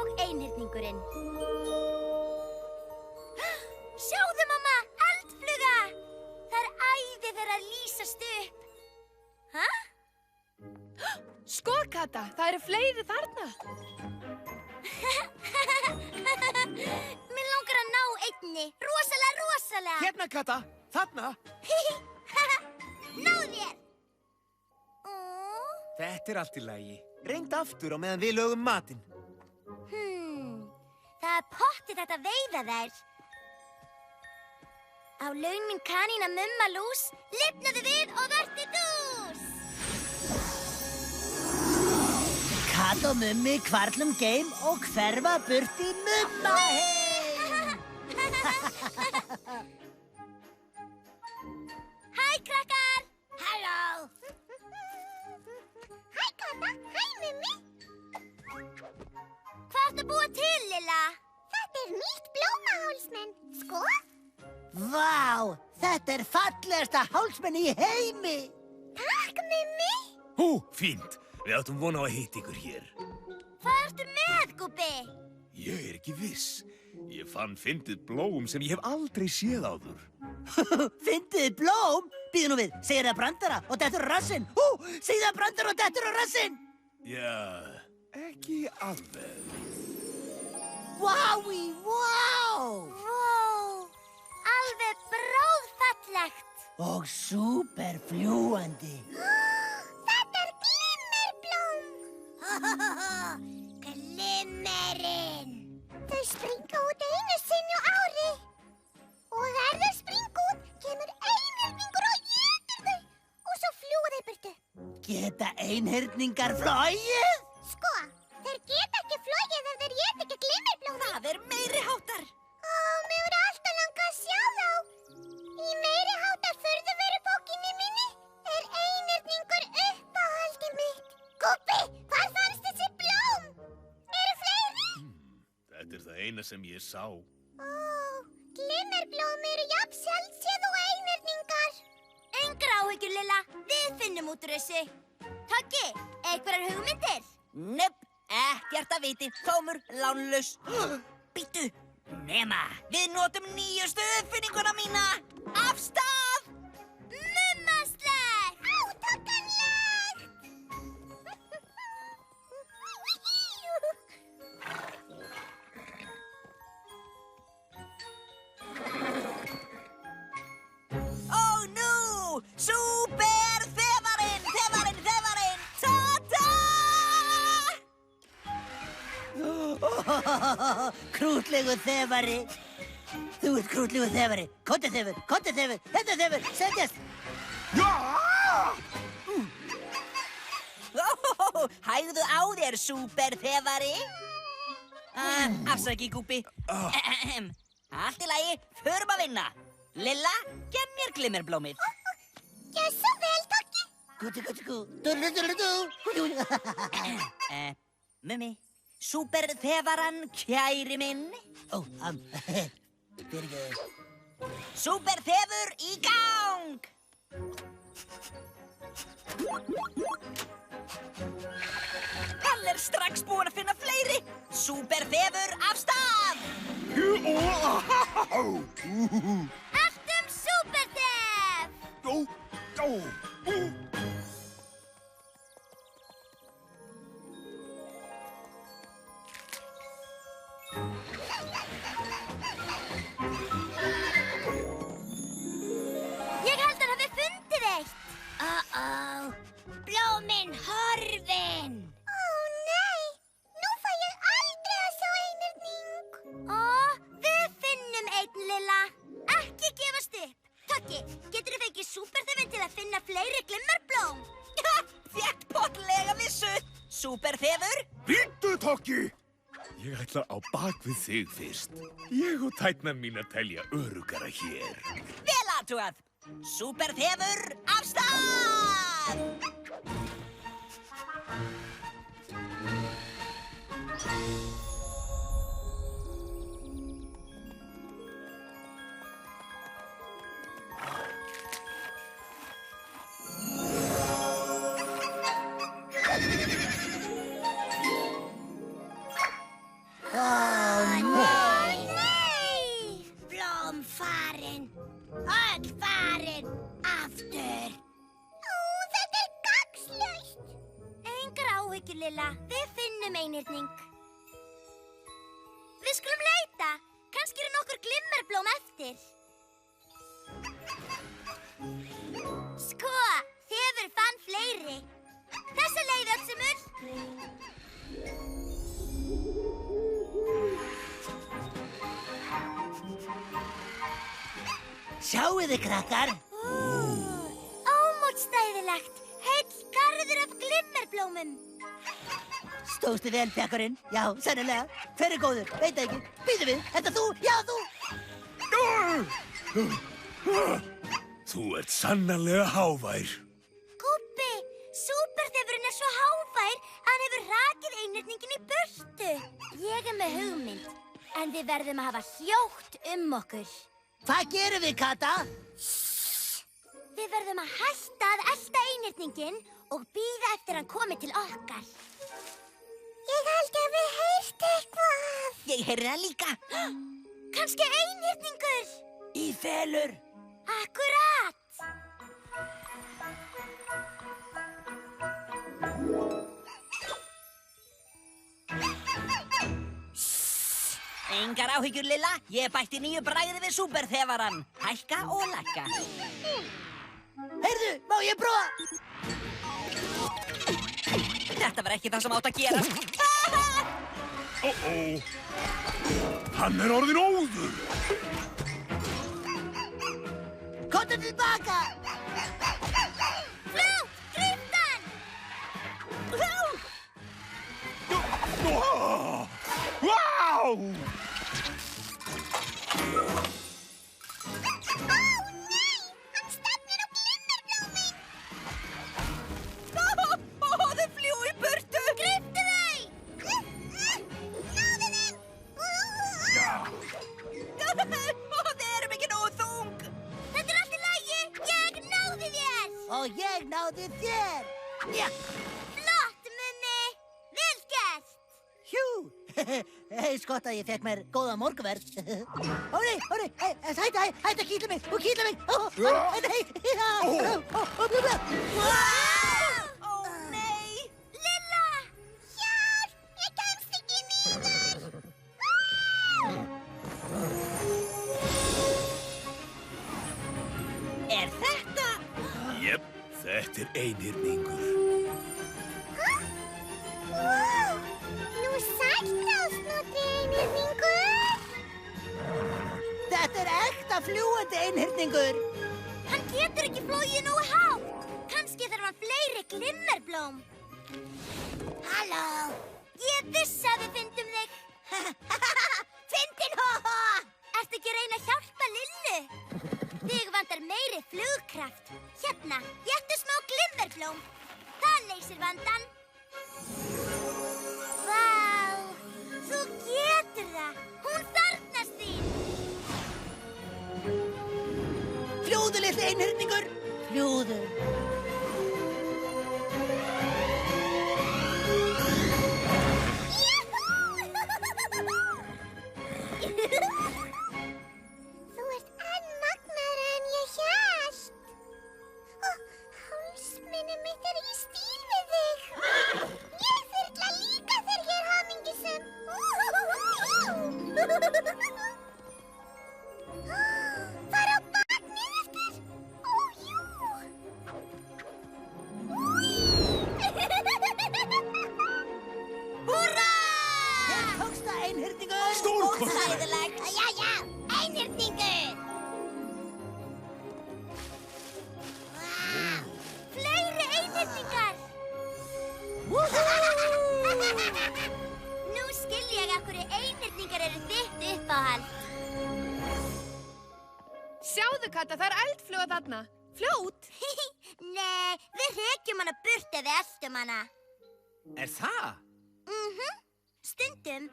og einhyrningurinn. Sjáðu, mamma, eldfluga! Það æði þeirra að lýsast upp. Hæ? Sko, Kata, það eru fleiri þarna. Mér langar að ná einni. Rosalega. Hérna, Kata, þarna. Náðu þér! Þetta er allt í lagi. Reynd aftur á meðan við lögum matinn. Það er pottið þetta veiða þær. Á laun mín kanína Mumma Lús, lifnaðu við og vertu dús! Kata og Mummi hvarflum geim og hverfa burt í Mummaheim. Hæ, krakkar! Halló! Hæ, Kata! Hæ, Mummi! Hvað ertu að búa til, Lilla? Þetta er nýtt blómahálsmen, sko? Vá, þetta er fallegasta hálsmenn í heimi. Takk, Mummi! Fínt. Við áttum von á að hitta ykkur hér. Hvað ertu með, Gúbbi? Ég er ekki viss. Ég fann fyndið blóm sem ég hef aldrei séð áður. Fyndið blóm? Býðu nú við, segir það brandara og dettur á rassinn. Segir það brandara og dettur á rassinn. Já, ekki alveg. Vái, vá! Vó, alveg bráðfallegt. Og súperfljúandi. Þetta er glimmerblóm! Glimmerinn! Þau springa út einu sinni á ári. Og ef þau springa út, kemur einhyrningur og étur þau. Og svo fljúga þau burtu. Geta einhyrningar flogið? Sko, þeir geta ekki flogið ef þeir éta ekki glimmerblómi. Það er meiri háttar. Mig voru alltaf langað að sjá þá. Í meiri háttar furðuverubókinni minni er einhyrningur uppáhaldið mitt. Gúbbi, hvar fannst þessi blóm? Eru fleiri? Þetta er það eina sem ég sá. Glimmerblóm eru jafn sjaldséð og einhyrningar. Engar áhyggjur, Lilla. Við finnum út úr þessu. Toggi, einhverjar hugmyndir? Nöpp, ekkert að viti. Tómur, lánlaus. Bíddu, nema. Við notum nýjustu uppfinninguna mína. Af stað! Mummaslegt! Átakanlegt! Ó, nú! Súperþefarinn! Þefarinn! Ta-ta! Krútlegu þefari. Þú ert krútlegu þefari. Komdu þefur, þetta þefur, setjast. Hægðu á þér, súperþefari. Afsaki, Gúbbi. Allt í lagi, förum að vinna. Lilla, gef mér glimmerblómið. Gjör svo vel, Toggi. Mummi, súperþefaran kæri minn. Fyrirgeðu. Súperþefur í gang! Hann er strax búinn að finna fleiri. Súperþefur af stað! Alltum súperþef! Ég held að hafi fundið eitt. Blómin horfin. Nei, nú fæ ég aldrei að sjá einhyrning. Við finnum einn, Lilla. Ekki gefast upp. Toggi, geturðu fengið súperþefinn til að finna fleiri glimmerblóm? Fékk potlega vissu. Súperþefur? Bíddu, Toggi! Ég ætla á bak við þig fyrst. Ég og tætnan mín að telja öruggara hér. Vel athugað. Súperþefur af stað! einhyrning. Við skulum leita. Kannski eru nokkur glimmerblóm eftir. Sko, Þefur fann fleiri. Þessa leið, Öxumur. Sjáið þið, krakkar. Ómótstæðilegt. Heill garður af glimmerblómum. Stóðstu vel, pjakkarinn? Já, sennilega. Hver er góður? Veit það ekki. Býðu við. Þetta þú? Já, þú. Þú ert sannarlega hávær. Gúbbi, Súperþefurinn er svo hávær að hann hefur rakið einhyrningin í burtu. Ég er með hugmynd, en við verðum að hafa hljótt okkur. Hvað gerum við, Kata? Við verðum að hætta að elta einhyrningin og bíða eftir hann komi til okkar. Ég held að við heyrt eitthvað. Ég heyrði það líka. Kannski einhyrningur. Í felur. Akkurat. Engar áhyggjur, Lilla. Ég bætti nýju bragði við súperþefarann. Hækka og lækka. Heyrðu, má ég prófa? Þetta var ekki það sem átt að gera. Hann er orðinn óður. Komdu tilbaka. Fljótt, gríptu hann. Vá! Þau fljúga í burtu. Gríptu þau. Þið erum ekki nógu þung. Þetta er allt í lagi. Ég náði þér. Og ég náði þér. Já. Flott, Mummi. Vel gert. Hjú. Eins gott að ég fekk mér góða morgunverð. Ó nei, hættu að kýtla mig. Þú kýtla mig. Nei. Ó, nei. Lilla. Hjálp, ég kemst ekki niður. Er þetta? Jep, þetta er einhyrningur. Nú sæll, blásnúti einhyrningur. Þetta er ekta fljúgandi einhyrningur. Hann getur ekki flogið nógu hátt. Kannski þarf hann fleiri glimmerblóm. Halló. Ég vissi að við fyndum þig. Fyndin, ho-ho! Ertu ekki að reyna að hjálpa Lillu? Þig vantar meiri flugkraft. Hérna, gettu smá glimmerblóm. Það leysir vandann. Vá, þú getur það. Hún þarfnast þín. Fljúðu, litli einhyrningur. Fljúðu. Þú ert enn magnaðri en ég hélt. Hálsmenni mitt er í stíl við þig. Ég þyrla líka þegar ég er hamingjusöm. Fara á bak niðureftir. Ó, jú. Húrra! Ég tókst það, einhyrningur. Stórkostlegt. Sæðilegt. Jæja, einhyrningur. Fleiri einhyrningar. Nú skil ég af hverju einhyrningar eru þitt uppáhald. Sjáðu, Kata, það er eldfluga þarna. Fljót. Nei, við hrekjum hana burt ef við eltum hana. Er það? Stundum,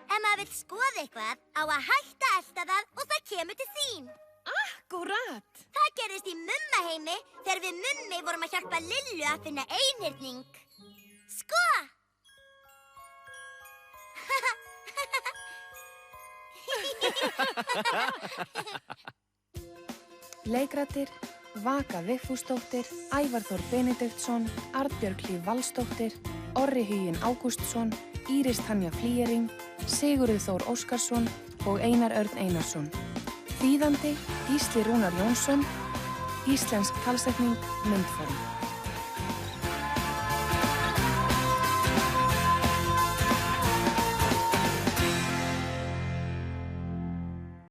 ef maður vill skoða eitthvað, á að hætta að elta það og það kemur til þín. Akkúrat. Það gerðist í Mummaheimi þegar við Mummi vorum að hjálpa Lillu að finna einhyrning. Sko! Leikrættir, Vaka Vigfúsdóttir, Ævar Þór Benediktsson, Arnbjörg Hlíf Valsdóttir, Orri Huginn Ágústsson, Íris Tanja Flýering, Sigurður Þór Óskarsson og Einar Örn Einarsson. Þýðandi Gísli Rúnar Jónsson, íslensk talsetning myndform.